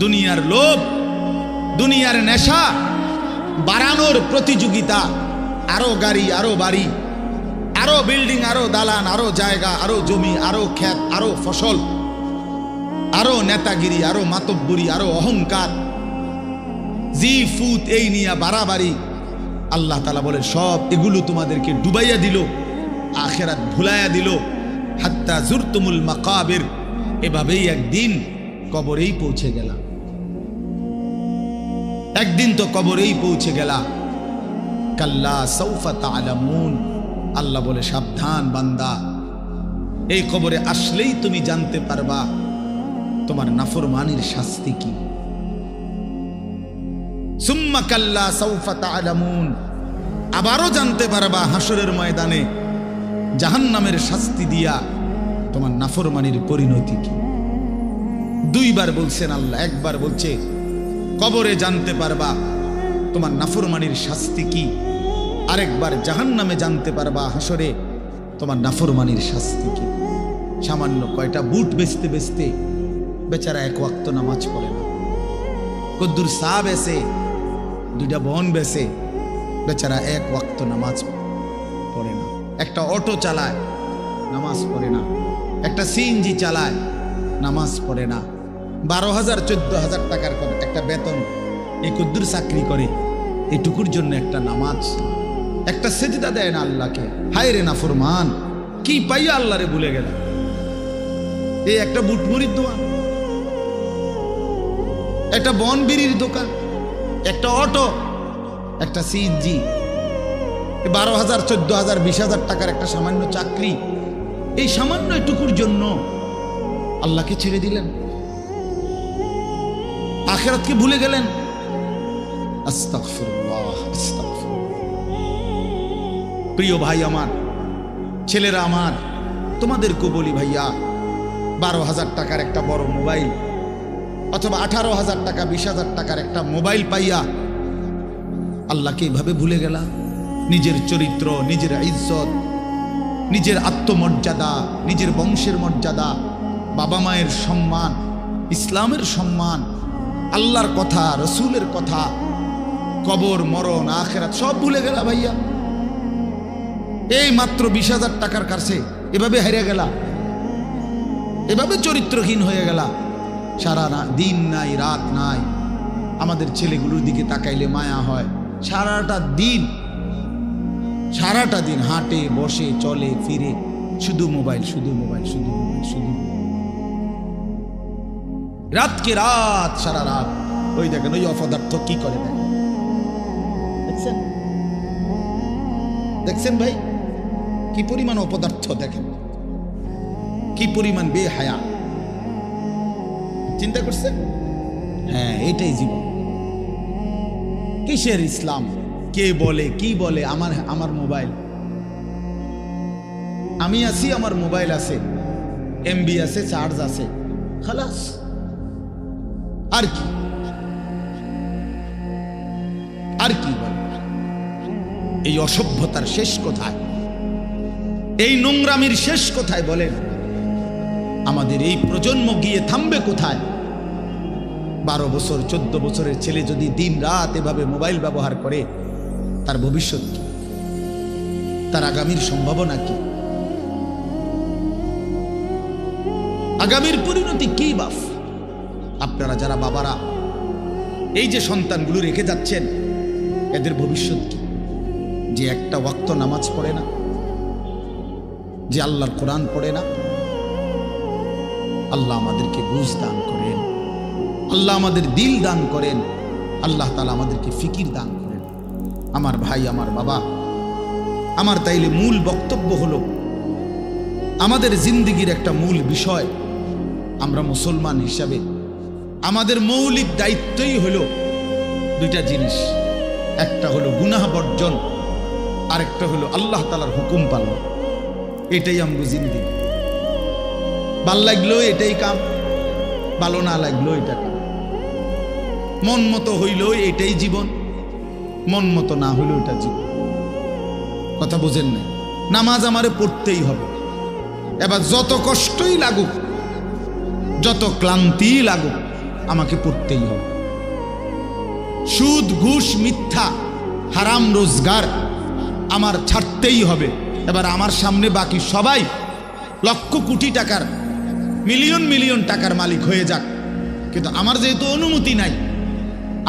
দুনিয়ার লোভ, দুনিয়ার নেশা বাড়ানোর প্রতিযোগিতা, আরো গাড়ি, আরো বাড়ি, আরো বিল্ডিং, আরো দালান, আরো জায়গা, আরো জমি, আরো ক্ষেত, আরো ফসল, আরো নেতাগিরি, আরো মাতব্বরি, আরো অহংকার, জি ফুত, এই নিয়ে বাড়াবাড়ি। আল্লাহ তাআলা বলে সব এগুলো তোমাদেরকে ডুবাইয়া দিল, আখিরাত ভুলাইয়া দিল। হাত্তা জুরতুমুল মাকাবির, এভাবেই একদিন কবরেই পৌঁছে গেলা। একদিন তো কবরেই পৌঁছে গেলা। কাল্লা সাউফা তা'লামুন, আল্লাহ বলে সাবধান বান্দা, এই কবরে আসলেই তুমি জানতে পারবা তোমার নাফরমানির শাস্তি কি। সুম্মা কাল্লা সাউফা তা'লামুন, আবারও জানতে পারবা হাসরের ময়দানে জাহান্নামের শাস্তি দিয়া তোমার নাফরমানির পরিণতি কি। দুইবার বলছেন আল্লাহ, একবার বলছে কবরে জানতে পারবা তোমার নাফরমানির শাস্তি কি, আরেকবার জাহান্নামে জানতে পারবা হাসরে তোমার নাফরমানির শাস্তি কি। সামান্য কয়টা বুট বেচতে বেচতে বেচারা এক ওয়াক্ত নামাজ পড়ে না, কদ্দুর চা বেচে, দুইটা বন বেচে, বেচারা এক ওয়াক্ত নামাজ পড়ে না। একটা অটো চালায়, নামাজ পড়ে না। একটা সিএনজি চালায়, নামাজ পড়ে না। 12,000 14,000 টাকার একটা বেতন, এই কদ্দুর চাকরি করে, এটুকুর জন্য একটা নামাজ, একটা সেজদা দেয় না আল্লাহকে। হায় রে নাফরমান, কি পাইয়া আল্লাহরে ভুলে গেল। এই একটা বুটমুড়ির দোকান, একটা বন বিড়ির দোকান, একটা অটো, একটা সিএনজি, 12,000 14,000 20,000 টাকার একটা সামান্য চাকরি, এই সামান্য এটুকুর জন্য আল্লাহকে ছেড়ে দিলেন, আখিরাতকে ভুলে গেলেন। আস্তাগফিরুল্লাহ, আস্তাগফিরুল্লাহ। প্রিয় ভাই আমার, ছেলেরা আমার, তোমাদেরকে বলি ভাইয়া, 12,000 টাকার একটা বড় মোবাইল অথবা 18,000 টাকা 20,000 টাকার একটা মোবাইল পাইয়া আল্লাহকে এভাবে ভুলে গেলা। নিজের চরিত্র, নিজের ইজ্জত, নিজের আত্মমর্যাদা, নিজের বংশের মর্যাদা, বাবা মায়ের সম্মান, ইসলামের সম্মান, আল্লাহর কথা, রসুলের কথা, কবর, মরণ, আখিরাত সব ভুলে গেলা ভাইয়া। এই মাত্র 20,000 টাকার কাছে এভাবে হেরে গেলা, এভাবে চরিত্রহীন হয়ে গেলা। সারা দিন নাই, রাত নাই। আমাদের ছেলেগুলোর দিকে তাকাইলে মায়া হয়। সারাটা দিন হাঁটে, বসে, চলে, ফিরে, শুধু মোবাইল, শুধু মোবাইল, শুধু মোবাইল, শুধু রাতকে রাত, সারা রাত। ওই দেখেন ওই অপদার্থ কি করে, দেখছেন, দেখছেন ভাই কি পরিমাণ অপদার্থ, দেখেন কি পরিমাণ বেহায়া। চিন্তা করছেন? হ্যাঁ, এটাই জীবন। কিসের ইসলাম? কে বলে, কি বলে? আমার মোবাইল, আমি আছি, আমার মোবাইল আছে, এমবি আছে, চার্জ আছে, খালাস। আর কি, আর কি বলে? এই অসভ্যতার শেষ কোথায়? এই নোংরামির শেষ কোথায় বলেন? আমাদের এই প্রজন্ম গিয়ে থামবে কোথায়? 12 বছর 14 বছরের ছেলে যদি দিন রাত এভাবে মোবাইল ব্যবহার করে, তার ভবিষ্যৎ কি? তার আগামীর সম্ভাবনা কি? আগামীর পরিণতি কি বাপ? আপনারা যারা বাবারা এই যে সন্তানগুলো রেখে যাচ্ছেন, এদের ভবিষ্যৎ কি? যে একটা ওয়াক্ত নামাজ পড়ে না, যে আল্লাহর কোরআন পড়ে না। আল্লাহ আমাদেরকে বুঝ দান করেন, আল্লাহ আমাদের দিল দান করেন, আল্লাহ তাআলা আমাদেরকে ফিকির দান করেন। আমার ভাই, আমার বাবা, আমার তাইলে মূল বক্তব্য হলো, আমাদের জিন্দেগির একটা মূল বিষয়, আমরা মুসলমান হিসাবে আমাদের মৌলিক দায়িত্বই হলো দুইটা জিনিস। একটা হলো গুনাহ বর্জন, আরেকটা হলো আল্লাহ তাআলার হুকুম পালন। এটাই আমগো জিন্দেগি। ভাল লাগলো এটাই কাম, ভালো না লাগলো এটা কাম। মন মতো হইল এটাই জীবন, মন মতো না হইল এটা জীবন। কথা বুঝেন না? নামাজ আমারে পড়তেই হবে। এবার যত কষ্টই লাগুক, যত ক্লান্তি লাগুক, আমাকে পড়তেই হবে। সুদ ঘুষ মিথ্যা হারাম রোজগার আমার ছাড়তেই হবে। এবার আমার সামনে বাকি সবাই লক্ষ কোটি টাকার মিলিয়ন মিলিয়ন টাকার মালিক হয়ে যাক, কিন্তু আমার যেহেতু অনুমতি নাই,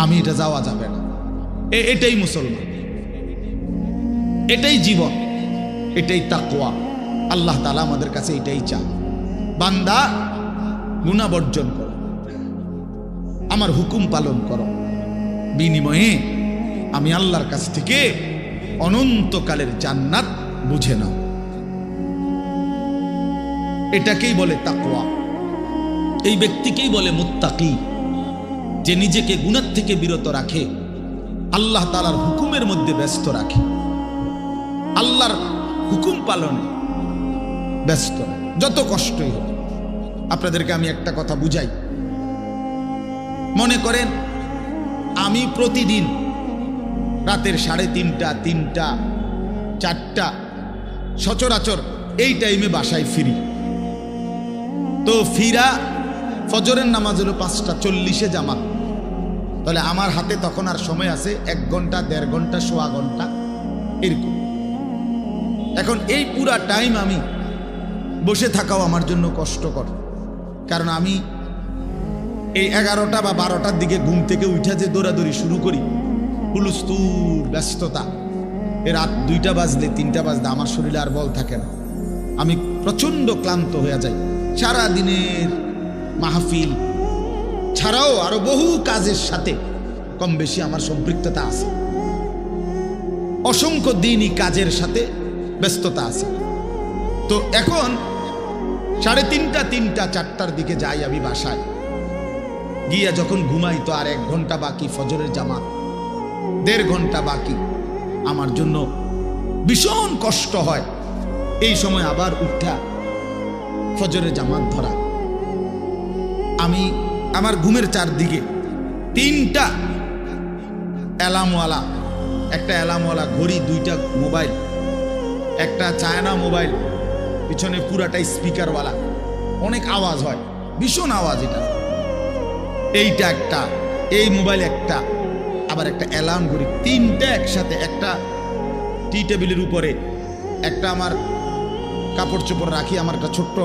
আমি এটা যাওয়া যাবে না। এটাই মুসলমান, এটাই জীবন, এটাই তাকওয়া। আল্লাহ তাআলা আমাদের কাছে এটাই চান, বান্দা গুনাহ বর্জন করো, আমার হুকুম পালন করো, বিনিময়ে আমি আল্লাহর কাছ থেকে অনন্তকালের জান্নাত বুঝে নাও। এটাকেই বলে তাকওয়া। এই ব্যক্তিকেই বলে মুত্তাকি, যে নিজেকে গুনাহ থেকে বিরত রাখে, আল্লাহ তাআলার হুকুমের মধ্যে ব্যস্ত রাখে, আল্লাহর হুকুম পালনে ব্যস্ত, যত কষ্টই হোক। আপনাদেরকে আমি একটা কথা বুঝাই। মনে করেন আমি প্রতিদিন রাতের 3:30, 3টা, 4টা সচরাচর এই টাইমে বাসায় ফিরি। তো ফিরা ফজরের নামাজ হলো 5:40 জামাত, তাহলে আমার হাতে তখন আর সময় আছে 1 ঘন্টা, 1.5 ঘন্টা, সোয়া ঘন্টা এরকম। এখন এই পুরা টাইম আমি বসে থাকাও আমার জন্য কষ্টকর, কারণ আমি এই 11টা বা 12টার দিকে ঘুম থেকে উঠে যে দৌড়াদৌড়ি শুরু করি, হুলস্থুল ব্যস্ততা, রাত 2টা বাজলে 3টা বাজলে আমার শরীরে আর বল থাকে না, আমি প্রচন্ড ক্লান্ত হয়ে যাই। সারা দিনের মাহফিল ছাড়াও আরো বহু কাজের সাথে কম বেশি আমার সম্পৃক্ততা আছে, অসংখ্য দিনই কাজের সাথে ব্যস্ততা আছে। তো এখন 3:30, 3টা, 4টার দিকে যাই আমি বাসায়, গিয়া যখন ঘুমাই তো আর 1 ঘন্টা বাকি ফজরের জামাত, 1.5 ঘন্টা বাকি। আমার জন্য ভীষণ কষ্ট হয় এই সময় আবার উঠা ফজরের জামাত ধরা। আমি আমার ঘুমের চারদিকে 3টা অ্যালার্মওয়ালা, একটা অ্যালার্মওয়ালা ঘড়ি, 2টা মোবাইল, একটা চায়না মোবাইল, পিছনে পুরাটাই স্পিকারওয়ালা, অনেক আওয়াজ হয়, ভীষণ আওয়াজ। এটা এইটা একটা, এই মোবাইল একটা, আবার একটা অ্যালার্ম ঘড়ি, 3টা একসাথে। একটা টি টেবিলের উপরে, একটা আমার কাপড় চোপড় রাখি, আমার একটা ছোট্ট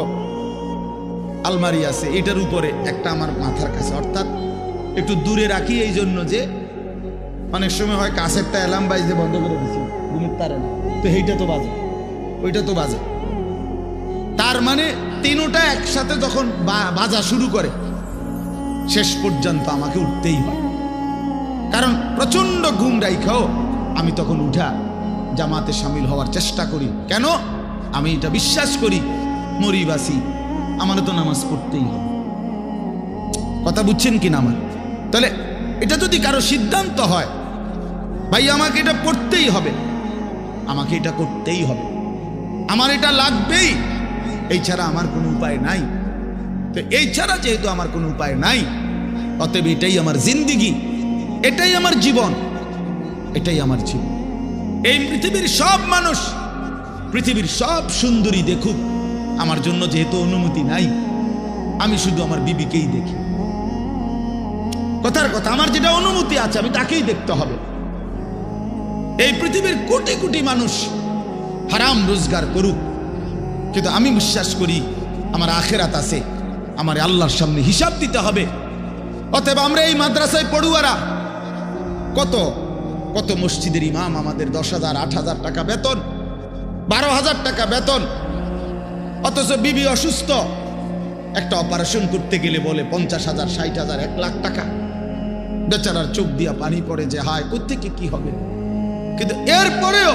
আলমারি আছে, এটার উপরে, একটা আমার মাথার কাছে, অর্থাৎ একটু দূরে রাখি এই জন্য যে অনেক সময় হয় কাছেরটা অ্যালার্ম বাজতে বন্ধ করে দিচ্ছি, ঘুমের তারে না, তো এইটা তো বাজে, ওইটা তো বাজে। তার মানে 3টা একসাথে যখন বাজা শুরু করে, শেষ পর্যন্ত আমাকে উঠতেই হয়, কারণ প্রচন্ড ঘুম রাইখাও আমি তখন উঠা জামাতে শামিল হওয়ার চেষ্টা করি। কেন? আমি এটা বিশ্বাস করি, মরিবাসি আমার তো নামাজ পড়তেই হবে। কথা বুঝছেন কি না আমার? তাহলে এটা যদি কারো সিদ্ধান্ত হয়, ভাই আমাকে এটা পড়তেই হবে, আমাকে এটা করতেই হবে, আমার এটা লাগবেই, এই ছাড়া আমার কোনো উপায় নাই। তো এই ছাড়া যেহেতু আমার কোনো উপায় নাই, অতএব এটাই আমার জিন্দিগি, এটাই আমার জীবন, এটাই আমার জীবন। এই পৃথিবীর সব মানুষ, পৃথিবীর সব সুন্দরী দেখুক, আমার জন্য যেহেতু অনুমতি নাই, আমি শুধু আমার বিবিকেই দেখি। কথার কথা, আমার যেটা অনুমতি আছে আমি তাকেই দেখতে হবে। এই পৃথিবীর কোটি কোটি মানুষ হারাম রোজগার করুক, কিন্তু আমি বিশ্বাস করি আমার আখেরাত আছে, আমার আল্লাহর সামনে হিসাব দিতে হবে। অতএব আমরা এই মাদ্রাসায় পড়ুয়ারা, কত কত মসজিদের ইমাম, আমাদের 10,000, 8,000 টাকা বেতন, 12,000 টাকা বেতন, অথচ বিবি অসুস্থ, একটা অপারেশন করতে গেলে বলে 50,000, 60,000, 1 লাখ টাকা। বেচারার চোখ দিয়া পানি পড়ে যে হায় কোত্থেকে কি হবে। কিন্তু এরপরেও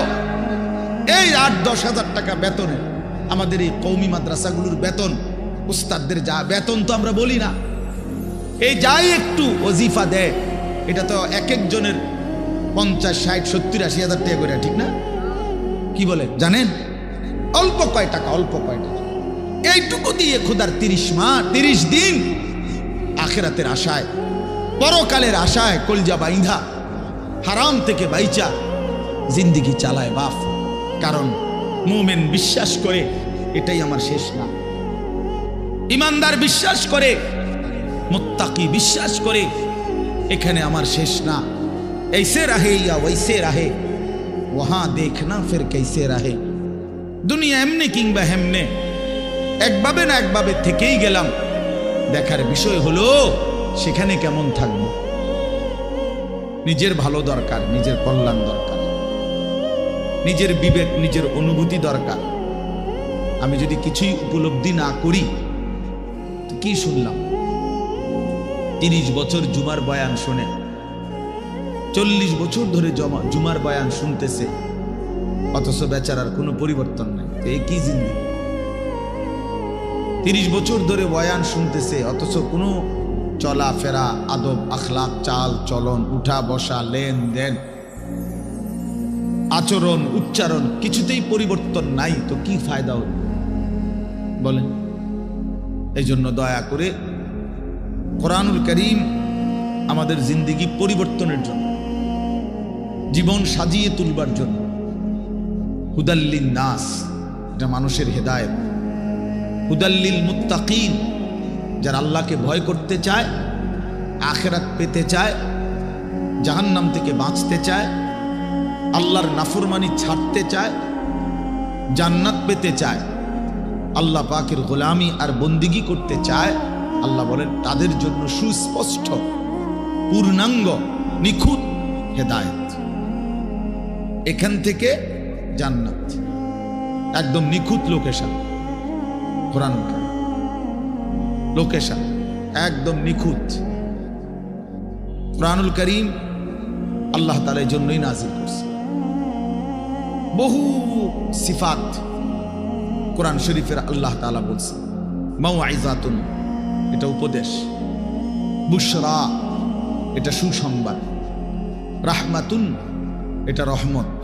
এই 8-10 হাজার টাকা বেতনে আমাদের এই কওমি মাদ্রাসাগুলোর বেতন, উস্তাদদের যা বেতন তো আমরা বলি না, এই যাই একটু ওজিফা দেয়, এটা তো এক একজনের 50, 60, 70, 80 হাজার টাকা করে, ঠিক না? কি বলে জানেন? অল্প কয় টাকা, অল্প কয় টাকা। এইটুকু দিয়ে খোদার 30 মাস, 30 দিন আখেরাতের আশায়, পরকালের আশায় কলজা বাইন্ধা হারাম থেকে বাইচা জিন্দিগি চালায় বাপ। কারণ মুমিন বিশ্বাস করে এটাই আমার শেষ না, ইমানদার বিশ্বাস করে মুত্তাকি বিশ্বাস করে এখানে আমার শেষ না, ऐसे रहे या वैसे रहे वहां देखना फिर कैसे रहे। দুনিয়া এমনি কিংবা হেমনে, একভাবে না একভাবে থেকেই গেলাম, দেখার বিষয় হলো সেখানে কেমন থাকব। নিজের ভালো দরকার, নিজের কল্যাণ দরকার, নিজের বিবেক, নিজের অনুভূতি দরকার। আমি যদি কিছুই উপলব্ধি না করি তো কি শুনলাম? 30 বছর জুমার বয়ান শুনে, 40 বছর ধরে জুমার বয়ান শুনতেছে, অথচ বেচারার কোনো পরিবর্তন নাই। এই কি জিন্দেগি? 30 বছর ধরে বয়ান শুনতেছে, অথচ কোনো চলাফেরা, আদব, আখলাক, চাল চলন, উঠা বসা, লেনদেন, আচরণ, উচ্চারণ কিছুতেই পরিবর্তন নাই। তো কি ফায়দা হল বলেন? এই জন্য দয়া করে কোরআনুল কারীম আমাদের জিন্দেগি পরিবর্তনের জন্য, জীবন সাজিয়ে তুলবার জন্য, হুদাল্লিন নাস, এটা মানুষের হেদায়েত, হুদাল্লিল মুত্তাকিন, যারা আল্লাহকে ভয় করতে চায়, আখিরাত পেতে চায়, জাহান্নাম থেকে বাঁচতে চায়, আল্লাহর নাফরমানি ছাড়তে চায়, জান্নাত পেতে চায়, আল্লাহ পাকের গোলামি আর বন্দিগি করতে চায়, আল্লাহ বলেন তাদের জন্য সুস্পষ্ট, পূর্ণাঙ্গ, নিখুঁত হেদায়েত। এখান থেকে জান্নাত, একদম নিখুঁত লোকেশন। কোরআন লোকেশন একদম নিখুঁত। কোরআনুল কারীম আল্লাহ তাআলা এই জন্যই নাযিল করছে। বহু সিফাত কোরআন শরীফের আল্লাহ তাআলা বলছে। মাউইযাতুন, এটা উপদেশ, বুশরা, এটা সুসংবাদ, রাহমাতুন, এটা রহমত,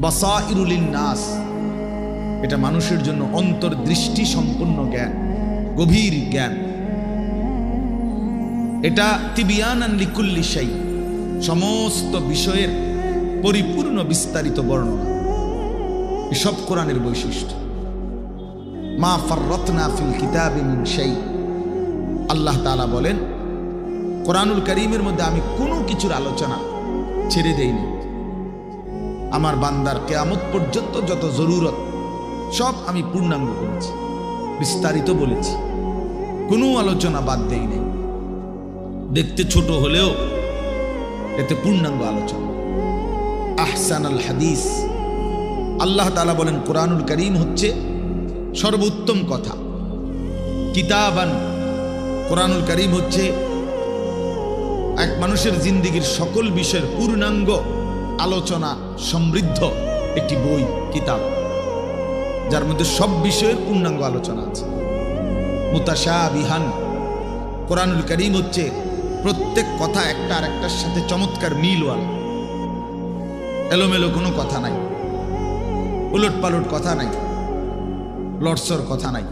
বাসাইরুল লিন্নাস, এটা মানুষের জন্য অন্তর্দৃষ্টি সম্পন্ন জ্ঞান, গভীর জ্ঞান, এটা তিবিয়ানান লিকুল্লি শাই, সমস্ত বিষয়ের পরিপূর্ণ বিস্তারিত বর্ণনা। এসব কোরআনের বৈশিষ্ট্য। মা ফাররাতনা ফিল কিতাবি মিন শাই, আল্লাহ তাআলা বলেন কোরআনুল কারীমের মধ্যে আমি কোনো কিছুর আলোচনা ছেড়ে দেইনি। আমার বান্দার কিয়ামত পর্যন্ত যত জরুরত সব আমি পূর্ণাঙ্গ করেছি, বিস্তারিত বলেছি, কোনো আলোচনা বাদ দেই নাই। দেখতে ছোট হলেও এতে পূর্ণাঙ্গ আলোচনা। আহসানাল হাদিস, আল্লাহ তাআলা বলেন কোরআনুল কারীম হচ্ছে সর্বোত্তম কথা। কিতাবান, কোরআনুল কারীম হচ্ছে এক মানুষের জিন্দেগির সকল বিষয়ের পূর্ণাঙ্গ আলোচনা সমৃদ্ধ একটি বই, কিতাব, যার মধ্যে সব বিষয়ের পূর্ণাঙ্গ আলোচনা আছে। মুতাশাবিহান, কোরআনুল কারীম হচ্ছে প্রত্যেক কথা একটা আর একটার সাথে চমৎকার মিলওয়ালা, এলোমেলো কোনো কথা নাই, উলট পালট কথা নাই, লটসর কথা নাই।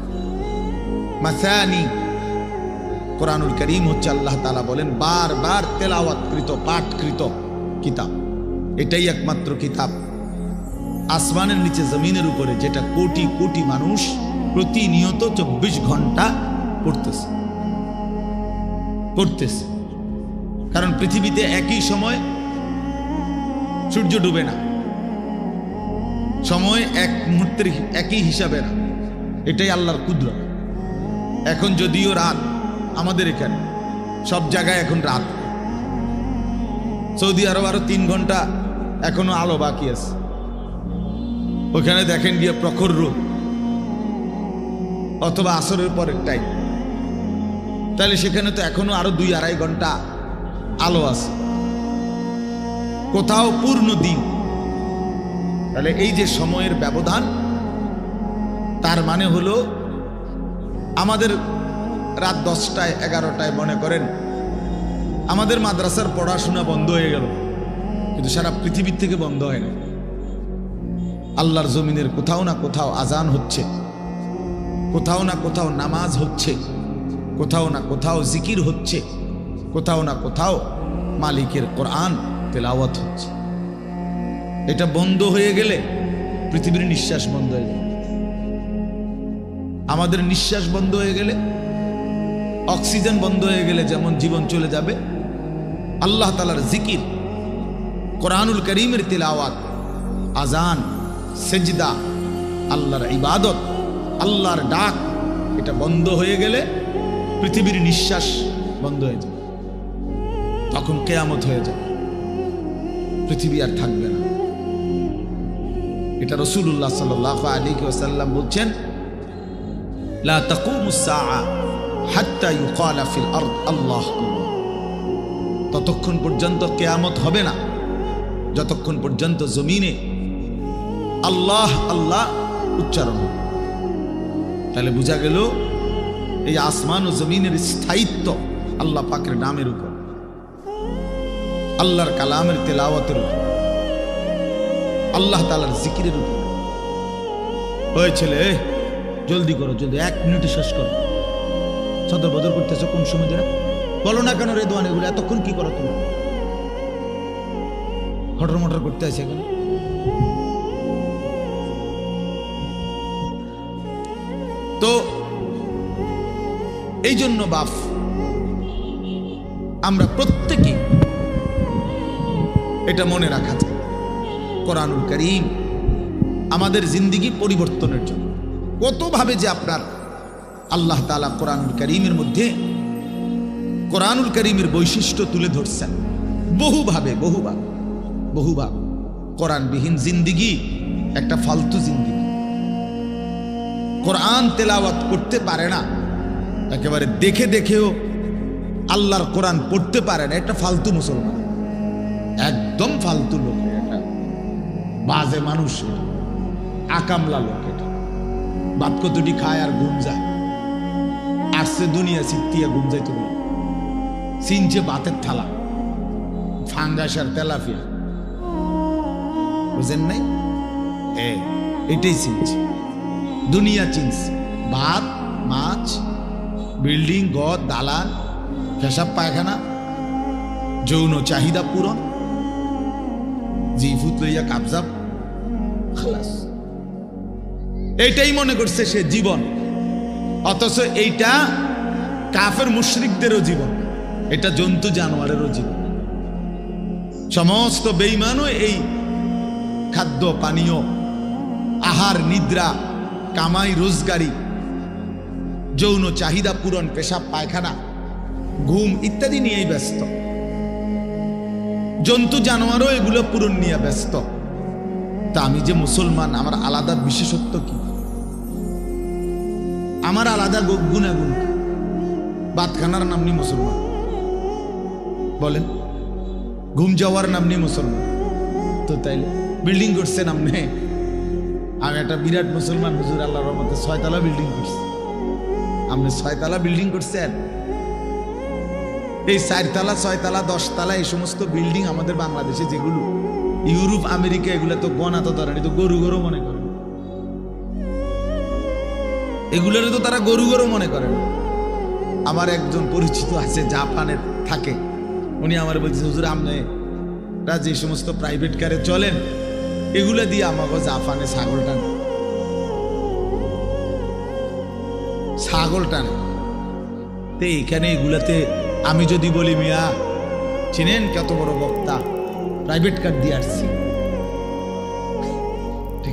মাসানি, কোরআনুল কারীম হচ্ছে আল্লাহ তাআলা বলেন বারবার তেলাওয়াতকৃত, পাঠকৃত কিতাব। এটাই একমাত্র কিতাব আসমানের নিচে জমিনের উপরে যেটা কোটি কোটি মানুষ প্রতিনিয়ত 24 ঘন্টা পড়তেছে। কারণ পৃথিবীতে একই সময় সূর্য ডুবে না, সময় এক মুহূর্তের একই হিসাবে না, এটাই আল্লাহর কুদরত। এখন যদিও রাত, আমাদের এখানে সব জায়গায় এখন রাত, সৌদি আরব আরো 3 ঘন্টা এখনো আলো বাকি আছে। ওখানে দেখেন গিয়ে প্রখর রোদ, অথবা আসরের পরের টাইম, তাহলে সেখানে তো এখনো আরো 2-2.5 ঘন্টা আলো আছে, কোথাও পূর্ণ দিন। তাহলে এই যে সময়ের ব্যবধান, তার মানে হলো আমাদের রাত 10টায় 11টায় মনে করেন আমাদের মাদ্রাসার পড়াশোনা বন্ধ হয়ে গেল, কিন্তু সারা পৃথিবীর থেকে বন্ধ হয় না। আল্লাহর জমিনের কোথাও না কোথাও আজান হচ্ছে, কোথাও না কোথাও নামাজ হচ্ছে, কোথাও না কোথাও জিকির হচ্ছে, কোথাও না কোথাও মালিকের কোরআন তেলাওয়াত হচ্ছে। এটা বন্ধ হয়ে গেলে পৃথিবীর নিঃশ্বাস বন্ধ হয়ে যাবে। আমাদের নিঃশ্বাস বন্ধ হয়ে গেলে অক্সিজেন বন্ধ হয়ে গেলে যেমন জীবন চলে যাবে, আল্লাহ তাআলার জিকির, কোরআনুল করিমের তিলাওয়াত, আজান, সেজদা, আল্লাহর ইবাদত, আল্লাহর ডাক, এটা বন্ধ হয়ে গেলে পৃথিবীর নিঃশ্বাস বন্ধ হয়ে যাবে। তখন কিয়ামত হয়ে যাবে, পৃথিবী আর থাকবে না। এটা রাসূলুল্লাহ সাল্লাল্লাহু আলাইহি ওয়াসাল্লাম বলছেন, লা তাকুমুস সাআ হাত্তা ইউকালা ফিল আরদ আল্লাহ আল্লাহ। ততক্ষণ পর্যন্ত কিয়ামত হবে না যতক্ষণ পর্যন্ত জমিনে আল্লাহ আল্লাহ উচ্চারণ হবে। তাহলে বোঝা গেল এই আসমান ও জমিনের স্থায়িত্ব আল্লাহ পাকের নামের উপর, আল্লাহর কালামের তেলাওয়াতের উপর, আল্লাহ তাআলার জিকিরের উপর। ওই ছেলে, জলদি করো, জলদি, 1 মিনিটে শেষ করো। সদর বদর করতেছো কোন সময় ধরে? বলো না কেন রেদওয়ান, এগুলো এতক্ষণ কি করো তুমি? হটর মটর করতে আছে এখন। তো এই জন্য বাপ, আমরা প্রত্যেকে এটা মনে রাখা যায়, কোরআনুল কারীম আমাদের জিন্দেগি পরিবর্তনের জন্য কতভাবে যে আপনার আল্লাহ তাআলা কোরআনুল কারীমের মধ্যে কোরআনুল কারীমের বৈশিষ্ট্য তুলে ধরছেন বহুভাবে। কোরআনবিহীন জিন্দেগি একটা ফালতু জিন্দেগি। কোরআন তেলাওয়াত করতে পারে না, একেবারে দেখে দেখেও আল্লাহর কোরআন পড়তে পারে না, একটা ফালতু মুসলমান, একদম ফালতু লোক, এটা বাজে মানুষ, আকামলা লোক। এটা বাদ কতটি খায় আর ঘুম যায়, আসছে দুনিয়া সিটিয়া ঘুম যাইতে বলে, চিনছে ভাতের থালা, ফাঙ্গাস আর তেলাপিয়া, বুঝেন নাই? এটাই চিনছে, দুনিয়া চিনছে, ভাত, মাছ, বিল্ডিং, ঘর, দালান, পেশাব পায়খানা, যৌন চাহিদা পূরণ, জিফুত লইয়া কাবজাব, খালাস, এইটাই মনে করছে সে জীবন। অথচ এইটা কাফের মুশরিকদেরও জীবন, এটা জন্তু জানোয়ারেরও জীবন। সমস্ত বেঈমানও এই খাদ্য পানীয়, আহার নিদ্রা, কামাই রোজগারি, যৌন চাহিদা পূরণ, পেশাব পায়খানা, ঘুম ইত্যাদি নিয়েই ব্যস্ত। জন্তু জানোয়ারও এগুলো পূরণ নিয়ে ব্যস্ত। তা আমি যে মুসলমান, আমার আলাদা বিশেষত্ব কি? আমার আলাদা গুণাগুণ কি? বাতখানার নাম নিয়ে মুসলমান বলেন, ঘুম যাওয়ার নাম নিয়ে মুসলমান। তো তাইলে বিল্ডিং করছে নাম নে, আমি একটা বিরাট মুসলমান হুজুর, আল্লাহর রহমতে 6 তলা বিল্ডিং করছি। আপনি 6 তলা বিল্ডিং করছেন? এই 4 তলা, 6 তলা, 10 তলা এই সমস্ত বিল্ডিং আমাদের বাংলাদেশে যেগুলো, ইউরোপ আমেরিকা, এগুলো তো গণা তো ধরেন, তো গরু গরু মনে করেন, এগুলোর তো তারা গরু গরু মনে করেন। আমার একজন পরিচিত আছে, জাপানের থাকে, উনি আমার বলছে, হুজুর আপনারা যে সমস্ত প্রাইভেট কারে চলেন, এগুলো দিয়ে আমাকে জাপানে ছাগল টানে। তো এখানে এগুলাতে আমি যদি বলি, মিয়া চিনেন কত বড় বক্তা, প্রাইভেট কার দিয়ে আসছি,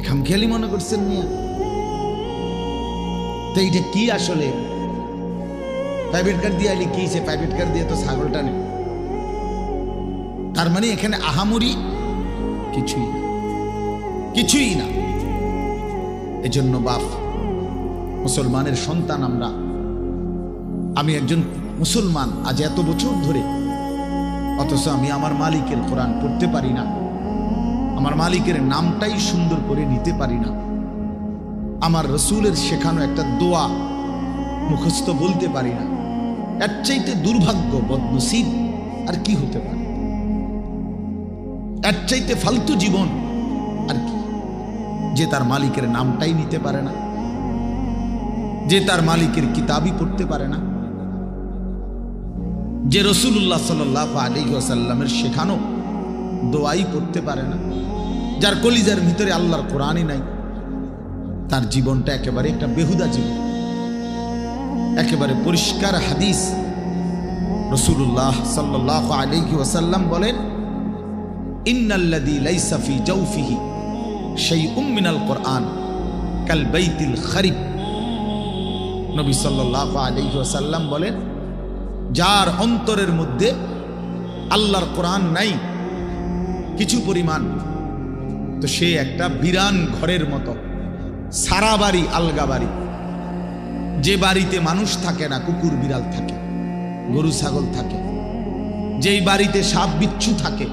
খামখেয়ালি মনে করছেন মিয়া? তো এইটা কি আসলে? প্রাইভেট কার দিয়ে আলি কি, সে প্রাইভেট কার দিয়ে তো ছাগল টানে। তার মানে এখানে আহামরি কিছুই না। এজন্য বাপ, মুসলমানের সন্তান আমরা, আমি একজন মুসলমান আজ এত বছর ধরে, অথচ আমি আমার মালিকের কোরআন পড়তে পারি না, আমার মালিকের নামটাই সুন্দর করে নিতে পারি না, আমার রসুলের শেখানো একটা দোয়া মুখস্থ বলতে পারি না। এর চাইতে দুর্ভাগ্য, বদনসিব আর কি হতে পারে? এর চাইতে ফালতু জীবন আর কি? যে তার মালিকের নামটাই নিতে পারে না, যে তার মালিকের কিতাবই পড়তে পারে না, যে রাসূলুল্লাহ সাল্লাল্লাহু আলাইহি ওয়াসাল্লামের শেখানো দোয়াই পড়তে পারে না, যার কলিজার ভিতরে আল্লাহর কোরআনই নাই, তার জীবনটা একেবারে একটা বেহুদা জীবন। একেবারে পরিষ্কার হাদিস। রাসূলুল্লাহ সাল্লাল্লাহু আলাইহি ওয়াসাল্লাম বলেন, ইন্নাল্লাযী লাইসা ফি জাওফিহি শাইউম মিনাল কুরআন কাল বাইতিল খারিব। নবী সাল্লাল্লাহু আলাইহি ওয়াসাল্লাম বলেন, যার অন্তরের মধ্যে আল্লাহর কোরআন নাই কিছু পরিমাণ, তো সে একটা বিরান ঘরের মতো, সারা বাড়ি আলগা বাড়ি। যে বাড়িতে মানুষ থাকে না, কুকুর বিড়াল থাকে, গরু ছাগল থাকে, যেই বাড়িতে সাপ বিচ্ছু থাকে,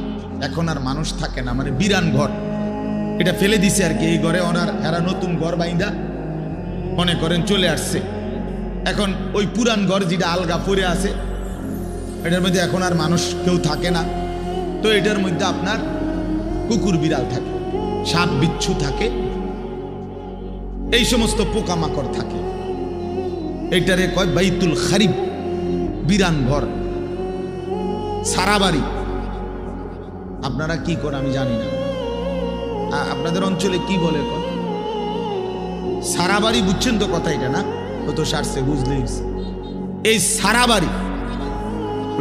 এখন আর মানুষ থাকে না, মানে বিরান ঘর। এটা ফেলে দিছে আর কি। এই ঘরে এরা নতুন ঘর বাইন্দা মনে করেন চলে আসছে। এখন ওই পুরান ঘর যেটা আলগা পড়ে আছে, এটার মধ্যে এখন আর মানুষ কেউ থাকে না, তো এটার মধ্যে আপনার কুকুর বিড়াল থাকে, সাপ বিচ্ছু থাকে, এই সমস্ত পোকামাকড় থাকে। এটারে কয় বাইতুল খারিব, বিরান ঘর, সারা বাড়ি। আপনারা কি করেন আমি জানি না, আপনাদের অঞ্চলে কি বলে সারা বাড়ি, বুঝছেন তো কথা এটা না? কত সারছে বুঝলেই। এই সারা বাড়ি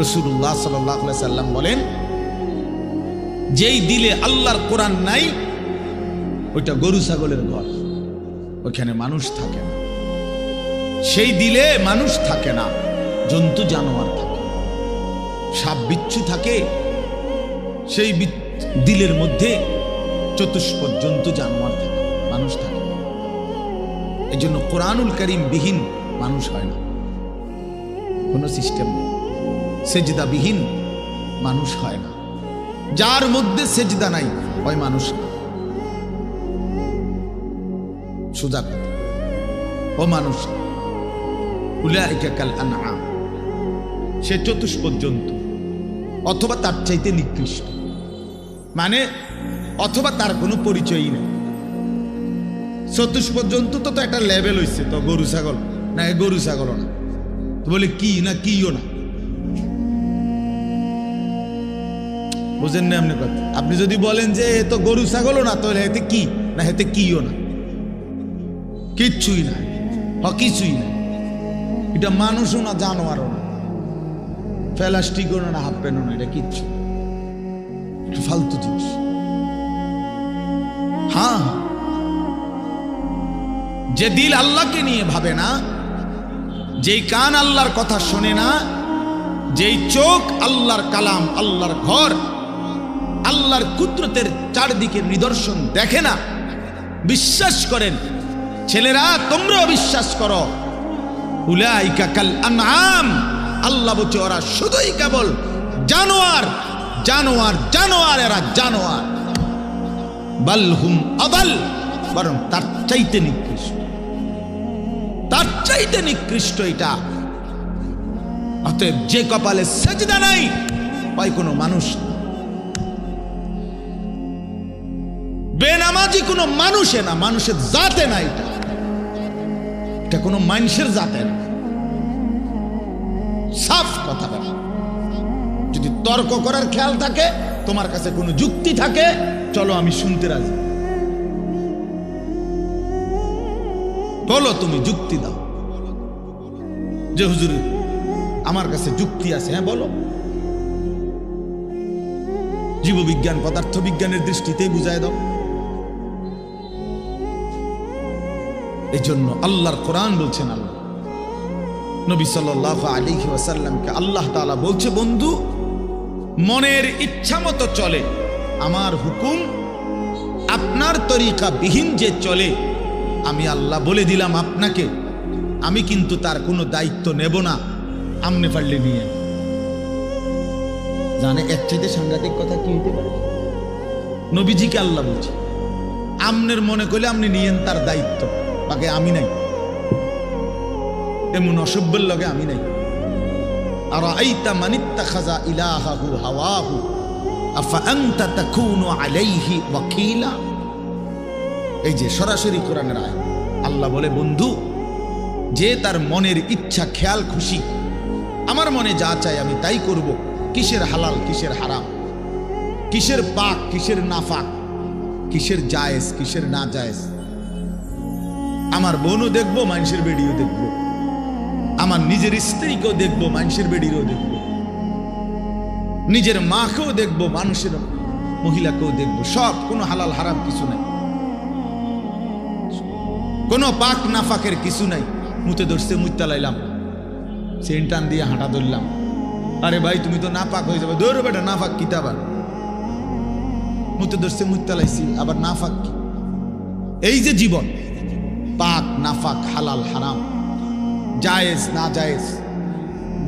রাসূলুল্লাহ সাল্লাল্লাহু আলাইহি সাল্লাম বলেন, যেই দিলে আল্লাহর কোরআন নাই, ওইটা গরু ছাগলের ঘর, ওখানে মানুষ থাকে না। সেই দিলে মানুষ থাকে না, জন্তু জানোয়ার থাকে, সাপ বিচ্ছু থাকে। সেই দিলের মধ্যে চতুষ্পদ জন্তু জানোয়ার থাকে, মানুষ থাকে। এই জন্য কোরআনুল কারীম বিহীন মানুষ হয় না, কোনো সিস্টেম নেই। সেজদা বিহীন মানুষ হয় না। যার মধ্যে সেজদা নাই ওই মানুষ না, সোজা কথা, ও মানুষ। উলাইকা কাল আনআম, সে চতুষ্পদ জন্তু অথবা তার চাইতে নিকৃষ্ট, মানে অথবা তার কোনো পরিচয়ই নেই। চতুষ্পদ জন্তু তো একটা লেভেল হইছে, তো গরু ছাগল না, গরু ছাগল না, তো বলে কি না কিও না, বুঝেন না আপনি কথা? আপনি যদি বলেন যে এ তো গরু ছাগলও না, তাহলে এতে কি না, এতে কিও না, কিচ্ছুই না, কিছুই না। এটা মানুষও না, জানোয়ারও না, প্লাস্টিকও না, হাফ প্যান্টও না, এটা কিচ্ছু ফালতু জিনিস। হ্যাঁ, যে দিল আল্লাহকে নিয়ে ভাবে না, যেই কান আল্লাহর কথা শোনে না, যেই চোখ আল্লাহর কালাম, আল্লাহর ঘর, আল্লাহর কুদরতের চারদিকের নিদর্শন দেখে না, বিশ্বাস করেন ছেলেরা, তোমরাও বিশ্বাস করো, উলাইকা কাল আনআম, আল্লাহ বলছে ওরা শুধুই কেবল জানোয়ার, জানোয়ার, জানোয়ার, এরা জানোয়ার। বাল হুম আদাল, বরং তার চাইতে নিকৃষ্ট, তার চাইতে নিকৃষ্ট এটা। অতএব যে কপালে সেজদা নাই, পাই কোনো মানুষ, বেনামাজি কোনো মানুষে না, মানুষের জাতে না, এটা কোনো মানুষের জাতে না। সাফ কথা বলা। যদি তর্ক করার খেয়াল থাকে, তোমার কাছে কোনো যুক্তি থাকে, চলো আমি শুনতে রাজি, বলো, তুমি যুক্তি দাও যে হুজুর আমার কাছে যুক্তি আছে, হ্যাঁ বলো। জীববিজ্ঞান পদার্থ বিজ্ঞানের দৃষ্টিতেই বুঝায় দাও। এই জন্য আল্লাহর কোরআন বলছেন, আল্লাহ নবী সাল্লাল্লাহু আলাইহি ওয়াসাল্লামকে আল্লাহ তাআলা বলছে, বন্ধু মনের ইচ্ছা মতো চলে, আমার হুকুম আপনার তরিকা বিহীন যে চলে, আমি আল্লাহ বলে দিলাম আপনাকে, আমি কিন্তু তার কোনো দায়িত্ব নেব না, আমনে পারলে নিয়ে। জানে এর চাইতে সাংঘাতিক কথা কি হইতে পারে? নবীজিকে আল্লাহ বলছে, আমনের মনে করলে আপনি নিয়েন তার দায়িত্ব, বাকি আমি নাই, এমন অসভ্যের লগে আমি নাই। আর আইতা মানিত্তাখাযা ইলাহাহু হাওয়াহু আফা আনতা তাকুনু আলাইহি ওয়াকিলা। এই যে সরাসরি কোরআনের আয়াত, আল্লাহ বলে, বন্ধু যে তার মনের ইচ্ছা খেয়াল খুশি, আমার মনে যা চাই আমি তাই করব, কিসের হালাল কিসের হারাম, কিসের পাক কিসের নাফাক, কিসের জায়েজ কিসের না জায়েজ, আমার বোনও দেখবো, মানুষের বেডিও দেখবো, আমার নিজের স্ত্রীকেও দেখবো, মানুষের বেডিরও দেখবো, নিজের মাকেও দেখবো, মানুষের মহিলাকেও দেখবো, সব। কোনো হালাল হারাম কিছু নাই, কোনো পাক নাফাকের কিছু নাই। মুতে ধরছে, মুইতা লাইলাম, সেন্টান দিয়ে হাঁটা ধরলাম। আরে ভাই তুমি তো না পাক হয়ে যাবে, দৌড় বেটা না পাক কিতা, আবার মুতে ধরছে, মুইতা লাইছি, আবার না পাক কি? এই যে জীবন, পাক নাফাক, হালাল হারাম, জায়েজ না জায়েজ,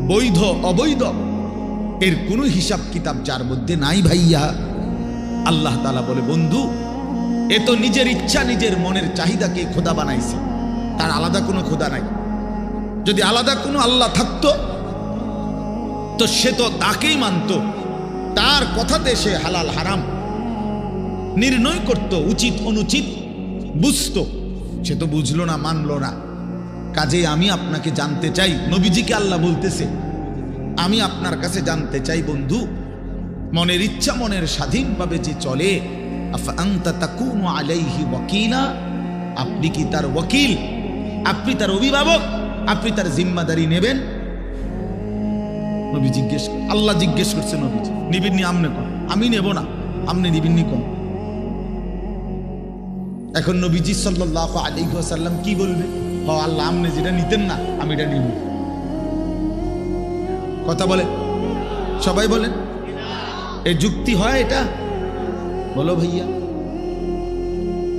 বৈধ অবৈধ, এর কোনো হিসাব কিতাব যার মধ্যে নাই ভাইয়া। আল্লাহ তাআলা বলে, বন্ধু এ তো নিজের ইচ্ছা, নিজের মনের চাহিদাকে খোদা বানাইছে, তার আলাদা কোনো খোদা নাই। যদি আলাদা কোনো আল্লাহ থাকতো তো সে তো তাকেই মানত, তার কথাতে সে হালাল হারাম নির্ণয় করত, উচিত অনুচিত বুঝতো। সে তো বুঝলো না, মানলো না। কাজেই আমি আপনাকে জানতে চাই, নবীজিকে আল্লাহ বলতেছে, আমি আপনার কাছে জানতে চাই বন্ধু, মনের ইচ্ছা মনের স্বাধীনভাবে যে চলে, আফা আনতা তাকুনু আলাইহি ওয়াকিলা, আপনি কি তার ওয়াকিল, আপনি তার অভিভাবক, আপনি তার জিম্মাদারি নেবেন? নবী জিজ্ঞেস, আল্লাহ জিজ্ঞেস করছে, নবীজি নিবিন্নি আমনে কোন? আমি নেব না, আমনে নিবিন্নি কোন? এখন নবীজি সাল্লাল্লাহু আলাইহি ওয়াসাল্লাম কি বলবে? ও আল্লাহ, আমনে যেটা নিতেন না আমি এটা নিব। কথা বলে, সবাই বলেন, এই যুক্তি হয় এটা? বলো ভাইয়া।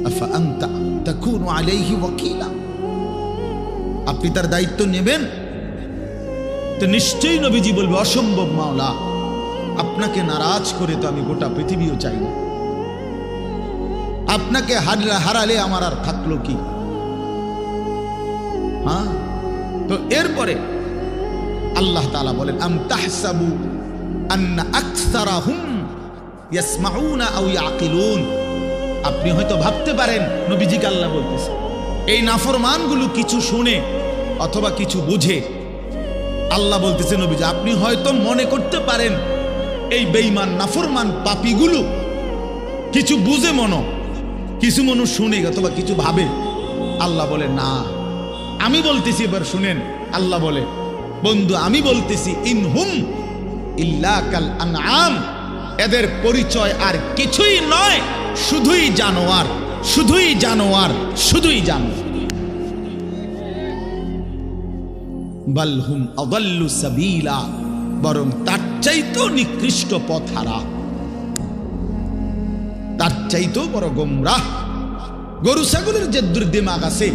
আফা আনতা তাকুনু আলাইহি ওয়াকিলা, আপনি তার দায়িত্ব নেবেন? তো নিশ্চয়ই নবীজি বলবে, অসম্ভব মাওলা, আপনাকে নারাজ করে তো আমি গোটা পৃথিবীও চাই না, আপনাকে হারালে আমার আর থাকলো কি? হ্যাঁ, তো এরপরে আল্লাহ তাআলা বলেন, আম তাহসাবু আন্না আকসারাহুম ইয়াসমাউনা আও ইয়াকিলুন, আপনি হয়তো ভাবতে পারেন, নবীজিকে আল্লাহ বলতেছে, এই নাফরমানগুলো কিছু শুনে অথবা কিছু বুঝে। আল্লাহ বলতেছে, নবীজি আপনি হয়তো মনে করতে পারেন এই বেঈমান নাফরমান পাপীগুলো কিছু বুঝে, কিছু মনো শুনে অথবা কিছু ভাবে। আল্লাহ বলে না, আমি বলতেছি, এবার শুনেন। আল্লাহ বলে, বন্ধু আমি বলতেছি, ইনহুম ইল্লা কাল আনআম, এদের পরিচয় আর কিছুই নয়, শুধুই জানোয়ার, শুধুই জানোয়ার, শুধুই জানোয়ার। বাল হুম আদাল্লু সাবিলা, বরং তার চাইতেও নিকৃষ্ট পথহারা, তার চাইতেও বড় গোমরাহ। গরু ছাগলের যে দুর্দিমাগ আছে,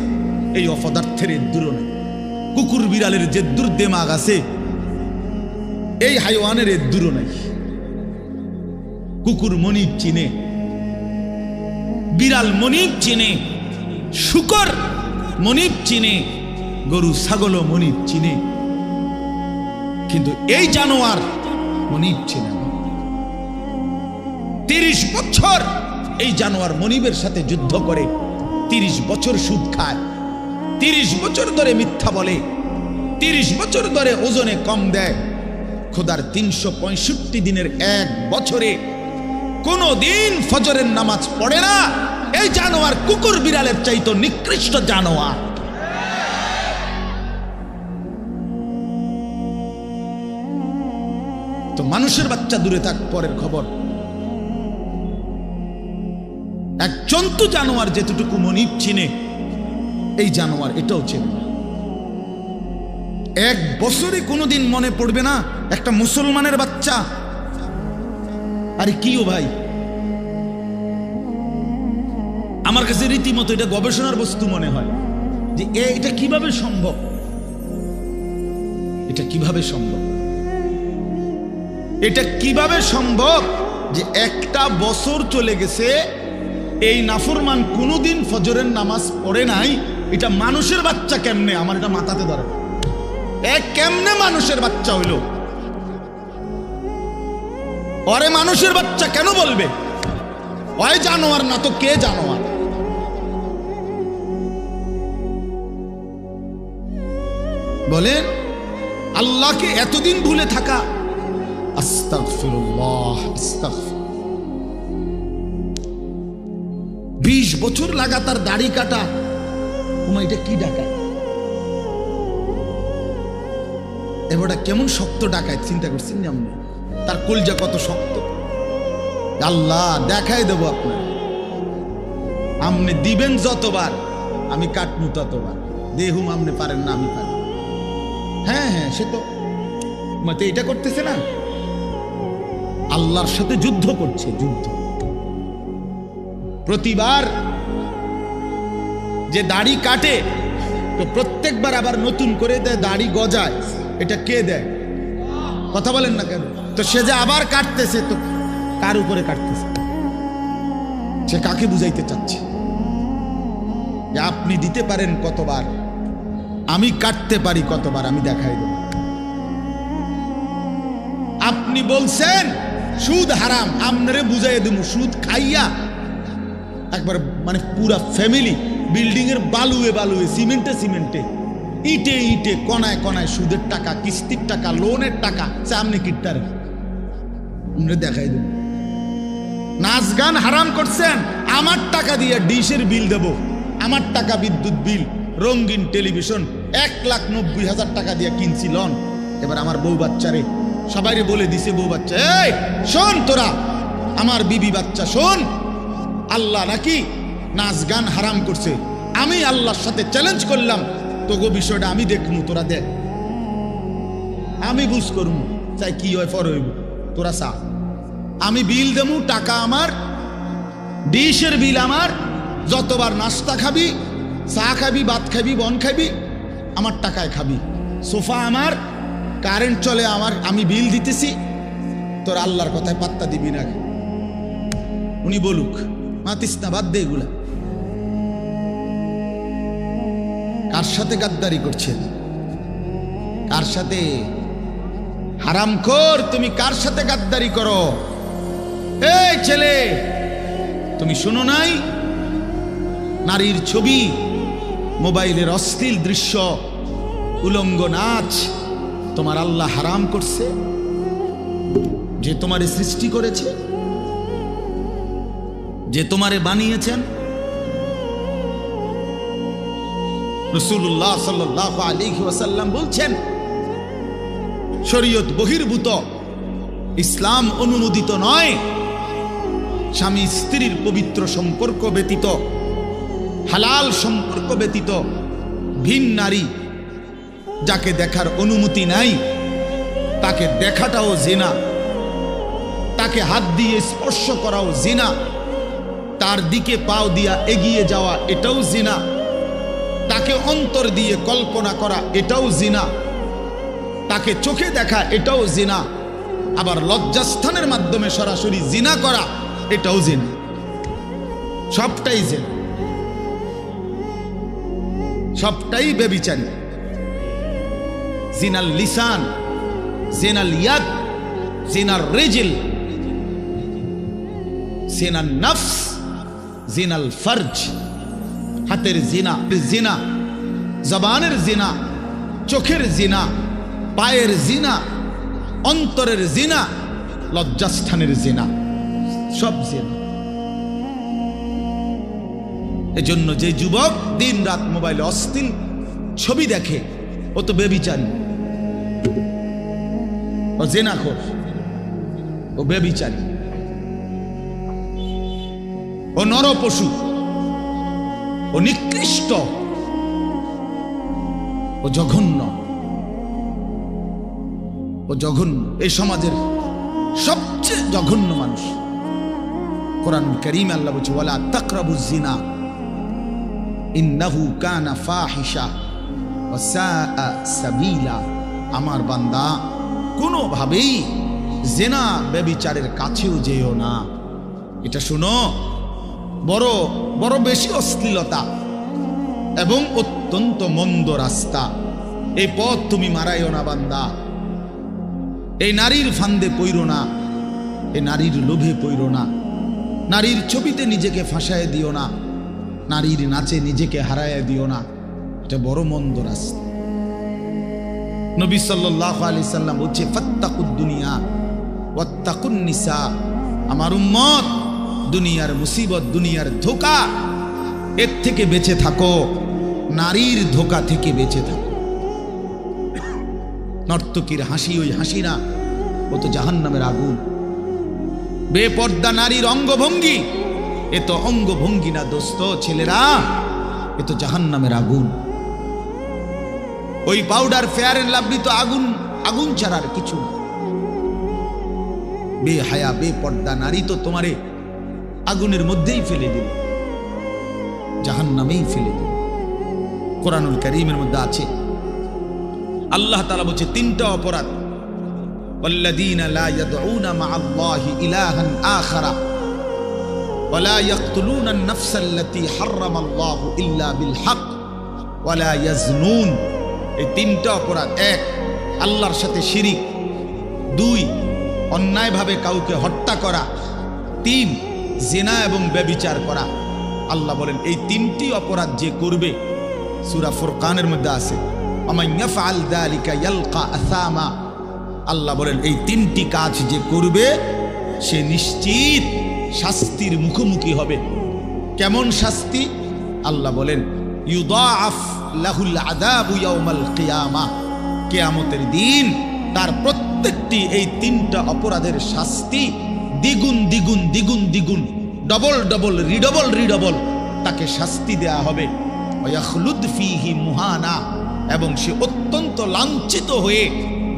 এই অপদার্থের দূর নেই। কুকুর বিড়ালের যে দুর্দিমাগ আছে, এই হাইওয়ানের দূর নাই। কুকুর মনিব চিনে, বিড়াল মনিব চিনে, শুকর মনিব চিনে, গরু ছাগলও মনিব চিনে, কিন্তু এই জানোয়ার মনিব চিনে না। 30 বছর এই জানোয়ার মনিবের সাথে যুদ্ধ করে, 30 বছর সুদ খায়, 30 বছর ধরে মিথ্যা বলে, 30 বছর ধরে ওজনে কম দেয়। খোদার 365 দিনের এক বছরে কোনো দিন ফজরের নামাজ পড়ে না। এই জানোয়ার কুকুর বিড়ালের চাইতো নিকৃষ্ট জানোয়ার। তো মানুষের বাচ্চা দূরে থাক, পরের খবর। এক জন্তু জানোয়ার যেতটুকু মনিব চিনে, এই জানোয়ার এটাও চেনে। এক বছরে কোনোদিন মনে পড়বে না একটা মুসলমানের বাচ্চা, আরে কিও ভাই, আমার কাছে রীতিমতো এটা গবেষণার বস্তু মনে হয় যে এটা কিভাবে সম্ভব, এটা কিভাবে সম্ভব, এটা কিভাবে সম্ভব যে একটা বছর চলে গেছে, এই নাফরমান কোনোদিন ফজরের নামাজ পড়ে নাই। এটা মানুষের বাচ্চা কেমনে? আমার এটা মাথাতে ধরে, কেমনে মানুষের বাচ্চা হইল? ওরে মানুষের বাচ্চা কেন বলবে? ওই জানোয়ার না তো কে জানোয়ার? বলেন, আল্লাহকে এতদিন ভুলে থাকা। আস্তাগফিরুল্লাহ, আস্তাগফির। 20 বছর লাগাতার দাড়ি কাটা, এটা কি ডাকায়? এবারটা কেমন শক্ত ডাকায় চিন্তা করছেন আপনি? তার কলজা কত শক্ত। আল্লাহ দেখাই দেবো আপনার, আপনি দিবেন যতবার আমি কাটমু ততবার। দেহুম আপনি পারেন না, আমি পারি। হ্যাঁ হ্যাঁ, সে তো মতে এটা করতেছে না, আল্লাহর সাথে যুদ্ধ করছে, যুদ্ধ। প্রতিবার যে দাড়ি কাটে তো প্রত্যেকবার আবার নতুন করে দেয়, দাড়ি গজায়। এটা কে দেয়? কথা বলেন না কেন? তো সে যে আবার কাটতেছে, তো কার উপরে কাটতেছে? সে কাকে বুঝাইতে চাচ্ছে যে আপনি দিতে পারেন কতবার, আমি কাটতে পারি কতবার, আমি দেখাই দেব। আপনি বলছেন সুদ হারাম, আপনারে বুঝাই দেব সুদ খাইয়া একবার মানে পুরা ফ্যামিলি বিল্ডিং এর বালুয়ে বালুয়ে, সিমেন্টে সিমেন্টে, ইটে ইটে, কণায় কণায় সুদের টাকা, কিস্তির টাকা, লোনের টাকা সামনে কিটটারে আমরা দেখাই দেব। নাচ গান হারাম করছেন, আমার টাকা দিয়ে ডিশের বিল দেব, আমার টাকা বিদ্যুৎ বিল, রঙিন টেলিভিশন 1,90,000 টাকা দিয়ে কিনছি লন। এবার আমার বউ বাচ্চারে সবাইরে বলে দিছে, বউ বাচ্চা এই শোন, তোরা আমার বিবি বাচ্চা শোন, আল্লাহ নাকি নাচ গান হারাম করছে। আমি আল্লাহর সাথে চ্যালেঞ্জ করলাম, তোগো বিষয়টা আমি দেখমু, তোরা দেখ, আমি বুঝ করমু, চাই কি হয় ফর হইব, তোরা চা। আমি বিল দেবো, টাকা আমার, ডিশের বিল আমার, যতবার নাস্তা খাবি, চা খাবি, ভাত খাবি, বন খাবি, আমার টাকায় খাবি, সোফা আমার, কারেন্ট চলে আমার, আমি বিল দিতেছি, তোর আল্লাহর কথায় পাত্তা দিবি না। উনি বলুক, মাতিস না, বাদ দে এগুলা। কার সাথে গাদ্দারি করছেন? কার সাথে? হারামখোর, তুমি কার সাথে গাদ্দারি করো? এই ছেলে, তুমি শোনো নাই নারীর ছবি, মোবাইলের অশ্লীল দৃশ্য, উলঙ্গ নাচ তোমার আল্লাহ হারাম করছে? যে তোমারে সৃষ্টি করেছে, যে তোমারে বানিয়েছেন। রাসূলুল্লাহ সাল্লাল্লাহু আলাইহি ওয়াসাল্লাম বলছেন, শরীয়ত বহির্ভূত, ইসলাম অনুমোদিত নয় স্বামী স্ত্রীর পবিত্র সম্পর্ক ব্যতীত, হালাল সম্পর্ক ব্যতীত ভিন নারী যাকে দেখার অনুমতি নাই তাকে দেখাটাও জিনা, তাকে হাত দিয়ে স্পর্শ করাও জিনা, তার দিকে পাও দিয়া এগিয়ে যাওয়া এটাও জিনা, তাকে অন্তর দিয়ে কল্পনা করা এটাও জিনা, তাকে চোখে দেখা এটাও জিনা, আবার লজ্জাস্থানের মাধ্যমে সরাসরি জিনা করা এটাও জিনা। সবটাই জিনা, সবটাই ব্যভিচারী। জিনাল লিসান, জিনাল ইয়াদ, জিনাল রিজল, জিনাল নফস, জিনাল ফরজ। হাতের জিনা, জিনা জবানের জিনা, চোখের জিনা, পায়ের জিনা, অন্তরের জিনা, লজ্জাস্থানের জিনা, সব জিনা। এজন্য যে যুবক দিন রাত মোবাইলে অশ্লীল ছবি দেখে ও তো ব্যভিচারী, ও জিনাখোর, ও ব্যভিচারী, ও নরপশু, ও নিকৃষ্ট, ও জঘন্য, ও জঘন্য, এই সমাজের সবচেয়ে জঘন্য মানুষ। কোরআনুল কারীমে আল্লাহ বলছে, ওয়ালা তাকরাবুজ জিনা ইন্নাহু কানা ফাহিশা ওয়া সাআ সাবিলা। আমার বান্দা কোনোভাবেই জিনা ব্যভিচারের কাছেও যেও না। এটা শুনো, বড় বড় বেশি অশ্লীলতা এবং অত্যন্ত মন্দ রাস্তা। এই পথ তুমি মারাইও না বান্দা। এই নারীর ফান্দে পইরো না, এই নারীর লোভে পইরো না, নারীর ছবিতে নিজেকে ফাঁসায় দিও না, নারীর নাচে নিজেকে হারায় দিও না। এটা বড় মন্দ রাস্তা। নবী সাল্লাল্লাহু আলাইহি সাল্লাম বলছে, ফাত্তাকুদ দুনিয়া ওয়াত্তাকুন নিসা। আমার উম্মত, দুনিয়ার মুসিবত, দুনিয়ার ধোঁকা, এর থেকে বেঁচে থাকো, নারীর ধোঁকা থেকে বেঁচে থাকো। নর্তকীর হাসি ওই হাসি না, ও তো জাহান্নামের আগুন। বেপর্দা নারীর অঙ্গভঙ্গি, এ তো অঙ্গভঙ্গি না দোস্ত ছেলেরা, এ তো জাহান্নামের আগুন। ওই পাউডার ফেয়ার এন্ড লাভলি তো আগুন, আগুন ছাড়ার কিছু না। বেহায়া বেপর্দা নারী তো তোমারে আগুনের মধ্যেই ফেলে দিল, জাহান্নামেই ফেলে দিল। কোরআনুল কারীমের মধ্যে আছে, আল্লাহ তাআলা বলছে তিনটা অপরাধ, ওয়াল্লাযীনা লা ইয়াদউনা মা'আল্লাহি ইলাহান আখারা ওয়া লা ইয়াকতুলুনা আন-নাফসাল্লাতী হারামাল্লাহু ইল্লা বিল হক ওয়া লা ইয়াজনুন। এই তিনটা অপরাধ, এক আল্লাহর সাথে শিরিক, দুই অন্যায়ভাবে কাউকে হত্যা করা, তিন জিনা এবং ব্যভিচার করা। আল্লাহ বলেন এই তিনটি অপরাধ যে করবে, সূরা ফুরকানের মধ্যে আছে ওয়ামান ইয়াফআল যালিকা ইয়ালকা আসামা। আল্লাহ বলেন এই তিনটি কাজ যে করবে সে নিশ্চিত শাস্তির মুখোমুখি হবে। কেমন শাস্তি? আল্লাহ বলেন ইউদাআফ লাহুল আযাবু ইয়াউমাল কিয়ামাহ, কিয়ামতের দিন তার প্রত্যেকটি এই তিনটা অপরাধের শাস্তি দ্বিগুণ দ্বিগুণ দ্বিগুণ দ্বিগুণ, ডবল ডবল রিডবল রিডবল তাকে শাস্তি দেয়া হবে। ওয়াখলুদ ফীহি মুহানা, এবং সে অত্যন্ত লাঞ্ছিত হয়ে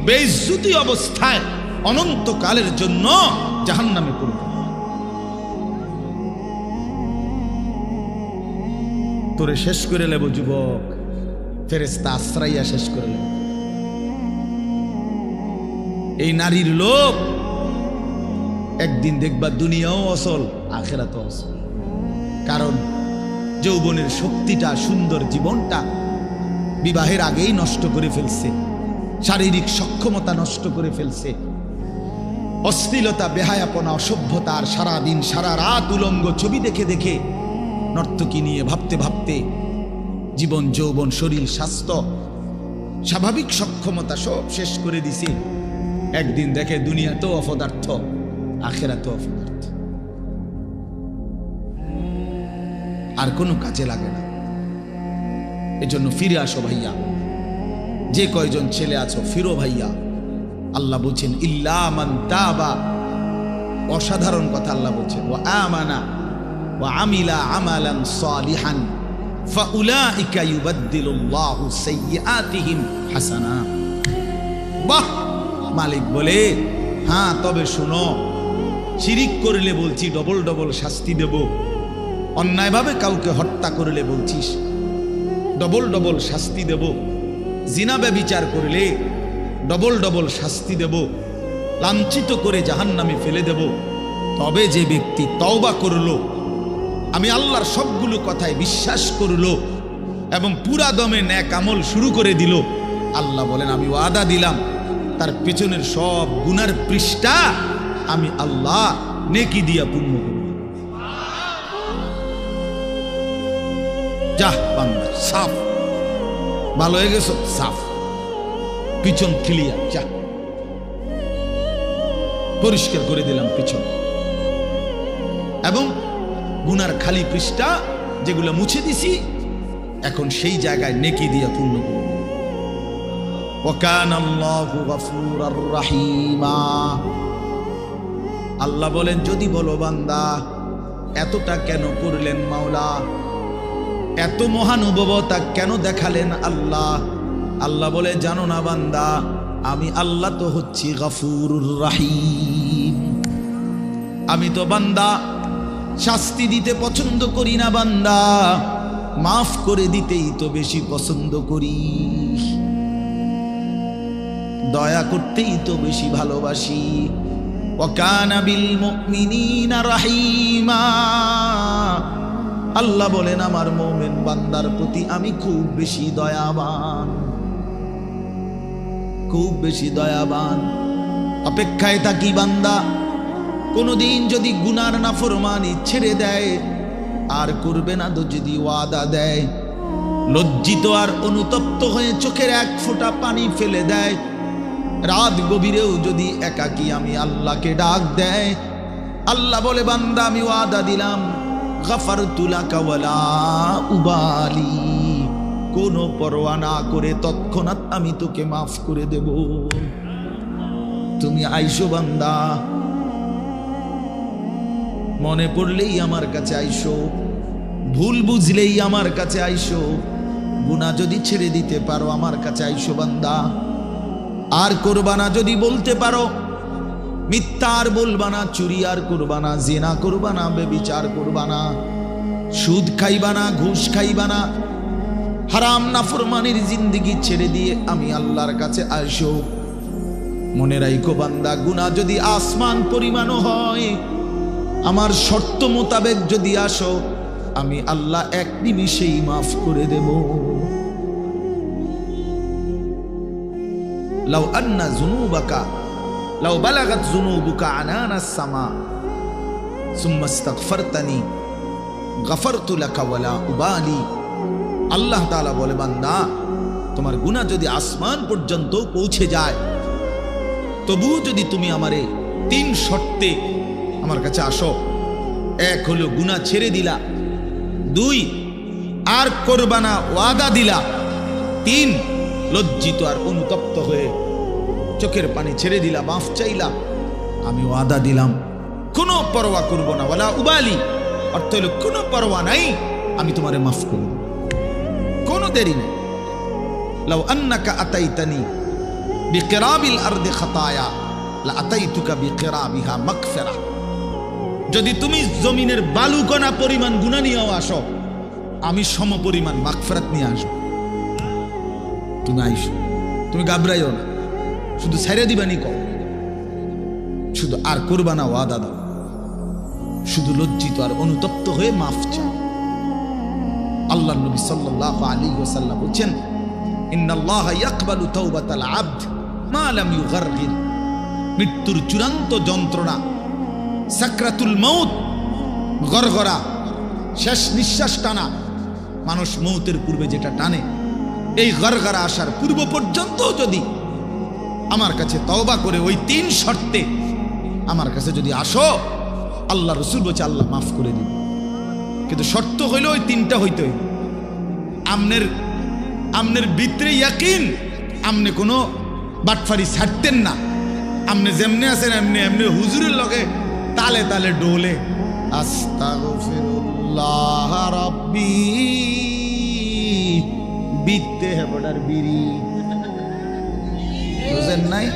বেইজ্জতি অবস্থায় অনন্তকালের জন্য জাহান্নামে পড়বে। তোরে শেষ করে নেব যুবক, ফেরেশতা আশ্রাইয়া শেষ করে নেব। এই নারীর লোভ একদিন দেখবা দুনিয়াও অসল, আখিরাতও অসল। কারণ যৌবনের শক্তিটা, সুন্দর জীবনটা বিবাহের আগেই নষ্ট করে ফেলছে, শারীরিক সক্ষমতা নষ্ট করে ফেলছে, অশ্লীলতা, বেহায়াপনা, অসভ্যতা, আর সারাদিন সারা রাত উলঙ্গ ছবি দেখে দেখে নর্তকী নিয়ে ভাবতে ভাবতে জীবন, যৌবন, শরীর, স্বাস্থ্য, স্বাভাবিক সক্ষমতা সব শেষ করে দিছে। একদিন দেখে দুনিয়া তো অপদার্থ, আখিরাত তো অপদার্থ, আর কোনো কাজে লাগে না। এজন্য ফিরে আসো ভাইয়া, যে কয়জন ছেলে আছো ফিরো ভাইয়া। আল্লাহ বলছেন ইল্লা মান তাবা, অসাধারণ কথা আল্লাহ বলছেন, ওয়া আমানা ওয়া আমিলা আমালান সালিহান ফাউলাইকা ইউবাদদিলুল্লাহু সাইয়্যাতিহিম হাসানাত। বাহ! মালিক বলে হ্যাঁ, তবে শুনো, শিরিক করলে বলছি ডবল ডবল শাস্তি দেব, অন্যায়ভাবে কাউকে হত্যা করলে বলছিস ডবল ডবল শাস্তি দেব, জিনা ব্যভিচার করলে ডবল ডবল শাস্তি দেব, লাঞ্ছিত করে জাহান্নামে ফেলে দেব। তবে যে ব্যক্তি তওবা করলো, আমি আল্লাহর সবগুলো কথায় বিশ্বাস করলো এবং পুরা দমে নেক আমল শুরু করে দিল, আল্লাহ বলেন আমি ওয়াদা দিলাম তার পেছনের সব গুনার পৃষ্ঠা আমি আল্লাহ নেকি দিয়া পূর্ণ করব। যা বান্দা, সাফ, ভালো হয়ে গেছো, সাফ, পিছন ক্লিয়ার, যা পরিষ্কার করে দিলাম পিছন, এবং গুনার খালি পৃষ্ঠা যেগুলো মুছে দিছি এখন সেই জায়গায় নেকি দিয়া পূর্ণ করব। ওয়াকানা আল্লাহু গফুরার রহিমা। আল্লাহ বলেন যদি বলো বান্দা এতটা কেন করলেন মাওলা, এত মহানুভবতা কেন দেখালেন আল্লাহ? আল্লাহ বলে জানো না বান্দা, আমি আল্লাহ তো হচ্ছি গফুরুর রহিম। আমি তো বান্দা শাস্তি দিতে পছন্দ করি না বান্দা, মাফ করে দিতেই তো বেশি পছন্দ করি, দয়া করতেই তো বেশি ভালোবাসি। ওয়াকানা বিল মুমিনিনা রাহিমা। আল্লাহ বলেন আমার মুমিন বান্দার প্রতি আমি খুব বেশি দয়াবান, খুব বেশি দয়াবান। অপেক্ষায় থাকি বান্দা কোনদিন যদি গুনার নাফরমানি ছেড়ে দেয় আর করবে না তো যদি ওয়াদা দেয়, লজ্জিত আর অনুতপ্ত হয়ে চোখের এক ফোঁটা পানি ফেলে দেয়, রাত গভীরেও যদি একাকী আমি আল্লাহকে ডাক দেয়, আল্লাহ বলে বান্দা আমি ওয়াদা দিলাম গাফারতু লাকা ওয়ালা উবালি, কোনো পরোয়া না করে তৎক্ষণাৎ আমি তোকে মাফ করে দেব। তুমি আইসো বান্দা, মনে পড়লেই আমার কাছে আইসো, ভুল বুঝলেই আমার কাছে আইসো, গুনাহ যদি ছেড়ে দিতে পারো আমার কাছে আইসো বান্দা। আর করবা না যদি বলতে পারো, মিথ্যা আর বলবা না, চুরি আর করবা না, জিনা করবা না, ব্যভিচার করবা না, সুদ খাইবা না, ঘুষ খাইবা না, হারাম নাফরমানির জিন্দেগি ছেড়ে দিয়ে আমি আল্লাহর কাছে আইসো। মনে রাখো বান্দা, গুনাহ যদি আসমান পরিমাণও হয়, আমার শর্ত মোতাবেক যদি আসো, আমি আল্লাহ এক নিমিষেই মাফ করে দেব। লাউ আন্না যুনুবাকা লাউ বালাগাত যুনুবুকা আনানাস সামা সুম্মা ইস্তাগফারতানি গফারতু লাকা ওয়ালা উবালি। আল্লাহ তাআলা বলে, বান্দা তোমার গুনাহ যদি আসমান পর্যন্ত পৌঁছে যায়, তবু যদি তুমি আমারে 3 শর্তে আমার কাছে আসো, 1 হলো গুনাহ ছেড়ে দিলা, 2 আর করবা না ওয়াদা দিলা, 3 লজ্জিত আর অনুতপ্ত হয়ে চোখের পানি ছেড়ে দিলা, মাফ চাইলা, আমি ওয়াদা দিলাম কোনো পরোয়া করব না, ওয়ালা উবালি অর্থ হলো কোনো পরোয়া নাই, আমি তোমারে মাফ করব, কোনো দেরি নেই। লাউ আন্নাকা আতাইতানি বিকিরাবিল আরদি খাতায়া লা আতাইতুকা বিকিরাবিহা মাগফিরা। যদি তুমি জমিনের বালুকণা পরিমাণ গুনাহ নিয়েও আসো, আমি সম পরিমাণ মাগফিরাত নিয়ে আসব। তুমি আইসো, তুমি ঘাবড়াইও না, শুধু ছেড়ে দিবানি কও, শুধু আর করবা না ওয়াদা দাও, শুধু লজ্জিত আর অনুতপ্ত হয়ে মাফ চাও। আল্লাহর নবী সাল্লাল্লাহু আলাইহি ওয়াসাল্লাম বলেন, ইন্নাল্লাহা ইয়াকবালু তাওবাতাল আবদ মা লাম ইউগারগির। মৃত্যুর চূড়ান্ত যন্ত্রণা, সাকরাতুল মউত, গরগরা, শেষ নিঃশ্বাস টানা, মানুষ মউতের পূর্বে যেটা টানে, এই গরগরা আসার পূর্ব পর্যন্ত যদি আমার কাছে তওবা করে ওই 3 শর্তে আমার কাছে যদি আসো, আল্লাহ রাসূল বলছে আল্লাহ মাফ করে দিবে। কিন্তু শর্ত হইল ওই 3টা হইতে হইবে। আমনের ভিতরে ইয়াকিন, আমনে কোনো বাটফারি ছাড়তেন না, আমনে যেমনে আছেন এমনি এমনি হুজুরের লগে তালে তালে ডোলে আস্তাগফিরুল্লাহ রাব্বি বিতে হেবড়ার বিড়ি বুঝেন নাই,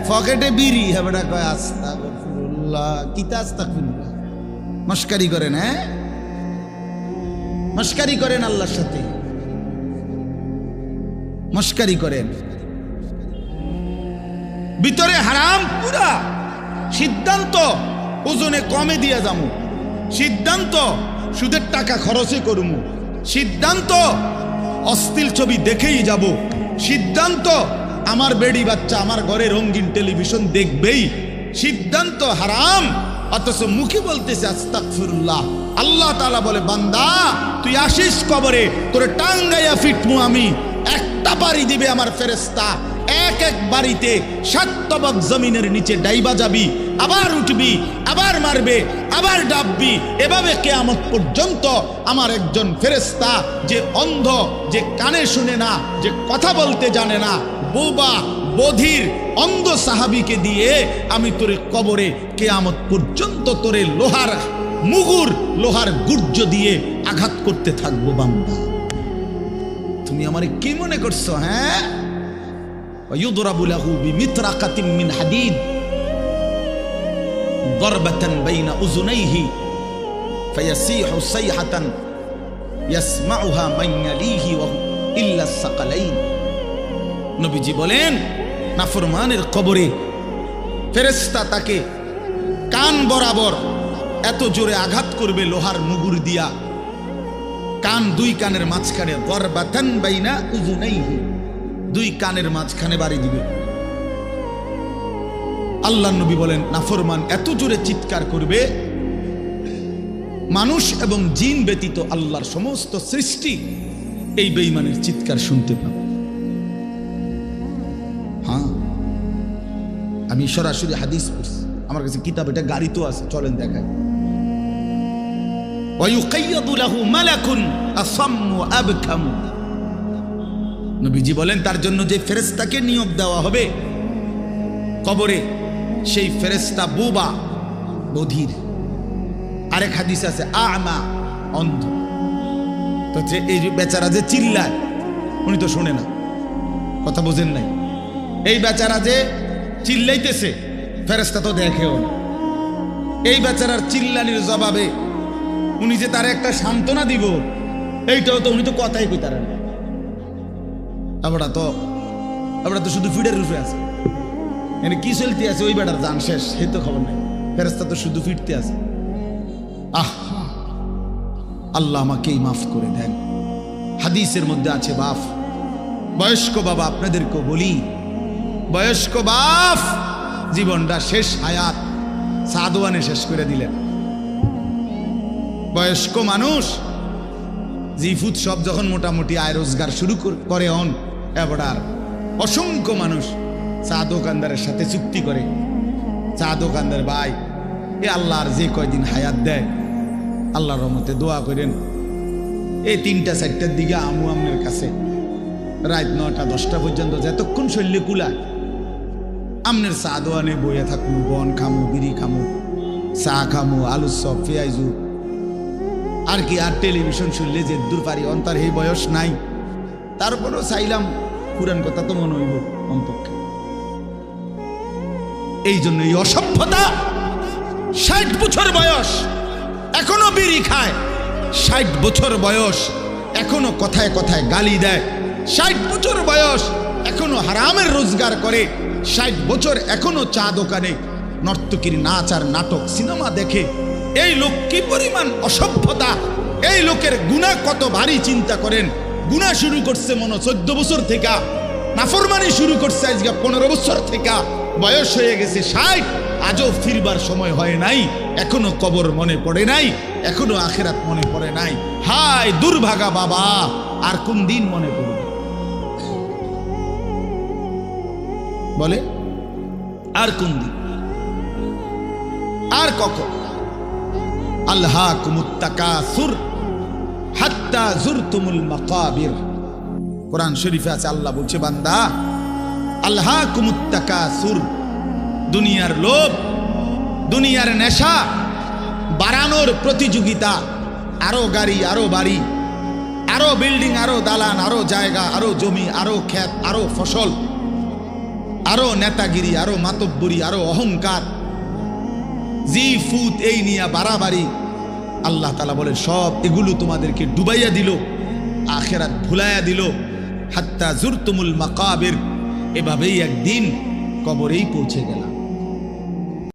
পকেটে বিড়ি হেবড়া কয় আস্তাগফিরুল্লাহ, কিতা আস্তাগফিরুল্লাহ, মস্কারি করেন, হ্যাঁ মস্কারি করেন, আল্লাহর সাথে মস্কারি করেন। ভিতরে হারাম পুরা, সিদ্ধান্ত ওজনে কমে দিয়ে যামু, সিদ্ধান্ত সুদের টাকা খরচে করমু, সিদ্ধান্ত অশ্লীল ছবি দেখেই যাব, সিদ্ধান্ত আমার বেডি বাচ্চা আমার ঘরে রঙিন টেলিভিশন দেখবেই, সিদ্ধান্ত হারাম, অথচ মুখে বলতেছে আস্তাগফিরুল্লাহ। আল্লাহ তাআলা বলে, বান্দা তুই আসিস কবরে, তোরে টাঙ্গাইয়া ফিটমু আমি, একটা বাড়ি দিবে আমার ফেরেশতা, এক এক বাড়িতে 7 তবক জমিনের নিচে ডাইবা যাবি, আবার উঠবি, আবার মারবে, আবার ডাববি, এভাবে কিয়ামত পর্যন্ত আমার একজন ফেরেশতা, যে অন্ধ, যে কানে শুনে না, যে কথা বলতে জানে না, বোবা বধির অন্ধ সাহাবীকে দিয়ে আমি তোরে কবরে কিয়ামত পর্যন্ত তোরে লোহার মুগুর, লোহার গুর্জ দিয়ে আঘাত করতে থাকবো। বান্দা তুমি আমারে কি মনে করছো? হ্যাঁ, ويضرب له بمطرقة من حديد ضربة بين أذنيه فيصيح صيحة يسمعها من يليه إلا الثقلين। নবীজি বলেন, নাফরমানের কবরে ফেরেশতা তাকে কান বরাবর এত জোরে আঘাত করবে লোহার মুগুর দিয়া, কান 2 কানের মাঝখানে, গরবাতান বাইনা উযুনাইহি, 2 কানের মাঝখানে বাড়ি দিবে। আল্লাহর নবী বলেন, নাফরমান এত জোরে চিৎকার করবে, মানুষ এবং জিন ব্যতীত আল্লাহর সমস্ত সৃষ্টি এই বেঈমানের চিৎকার শুনতে পাবে। হ্যাঁ, আমি সরাসরি হাদিস পড়ছি, আমার কাছে কিতাব, এটা গাড়িতেও আছে, চলেন দেখায়। ওয়া ইউকাইয়াদু লাহু মালাকুন আসাম্মু আবকামু। নবীজি বলেন তার জন্য যে ফেরেশতাকে নিয়োগ দেওয়া হবে কবরে, সেই ফেরেশতা বোবা, বধির। আরেক হাদিস আছে আ'মা, অন্ধ। তো যে এই বেচারা যে চিল্লায়, উনি তো শোনে না, কথা বোঝেন নাই। এই বেচারা যে চিল্লাইতেছে, ফেরেশতা তো দেখেও না। এই বেচারার চিল্লানির জবাবে উনি যে তার একটা সান্ত্বনা দিব, এইটাও তো উনি তো কথাই কইতারেন না। আমরা তো শুধু ফিডের রূপে আছে, মানে কি চলতে আছে ওই বেটার জান শেষ, সেই তো খবর নাই। ফেরেশতা তো শুধু ফিরতে আছে। আল্লাহ আমাকেই মাফ করে দেন। হাদিসের মধ্যে আছে বাপ, বয়স্ক বাবা, আপনাদেরকে বলি, বয়স্ক বাপ জীবনটা শেষ হায়াত সাদওয়ানে শেষ করে দিলেন। বয়স্ক মানুষ জিফুত সব যখন মোটামুটি আয় রোজগার শুরু করে হন, এবার অসংখ্য মানুষ চা দোকানদারের সাথে চুক্তি করে, চা দোকানদার ভাই এ আল্লাহর যে কয়দিন হায়াত দেয়, আল্লাহর রহমতে দোয়া করেন এই 3টা-4টার দিকে আমু আমনের কাছে রাত 9টা-10টা পর্যন্ত যতক্ষণ শরীরে কুলায় আমনের চা দোয়ানে বইয়ে থাকবো, বন খামু, বিড়ি খামু, চা খামু, আলু চপ, পেঁয়াজু, আর কি আর টেলিভিশন শুনলে যে দূর পারি। অন্তর এই বয়স নাই, তারপরেও চাইলাম পুরান কথা তো মনে হইব অন্তপক্ষে। এই জন্য এই অসভ্যতা, 60 বছর বয়স এখনো বিড়ি খায়, 60 বছর বয়স এখনো কথায় কথায় গালি দেয়, 60 বছর বয়স এখনো হারামের রোজগার করে, 60 বছর এখনো চা দোকানে নর্তকীর নাচ আর নাটক সিনেমা দেখে। এই লোক কি পরিমাণ অসভ্যতা! এই লোকের গুনাহ কত ভারী চিন্তা করেন। গুনাহ শুরু করছে মনে 14 বছর থেকে, নাফরমানি শুরু করছে আজকে 15 বছর থেকে, বয়স হয়ে গেছে 60, আজও ফিরবার সময় হয় নাই, এখনো কবর মনে পড়ে নাই, এখনো আখিরাত মনে পড়ে নাই। হায় দুর্ভাগা বাবা, আর কোন দিন মনে পড়বে বলে? আর কোন দিন, আর কখন? আলহাকুমুত তাকাসুর হাত্তা যুরতুমুল মাকাবির। কোরআন শরীফে আছে, আল্লাহ বলছে বান্দা আলহাকুমুত তাকাসুর, দুনিয়ার লোভ, দুনিয়ার নেশা বাড়ানোর প্রতিযোগিতা, আরো গাড়ি, আরো বাড়ি, আরো বিল্ডিং, আরো দালান, আরো জায়গা, আরো জমি, আরো ক্ষেত, আরো ফসল, আরো নেতাগিরি, আরো মাতব্বরি, আরো অহংকার, জি ফুত, এই নিয়ে বাড়াবাড়ি। আল্লাহ তাআলা বলে সব এগুলো তোমাদেরকে ডুবাইয়া দিল, আখিরাত ভুলাইয়া দিল। হাত্তা যুরতুমুল মাকাবির, এভাবেই একদিন কবরেই পৌঁছে গেল।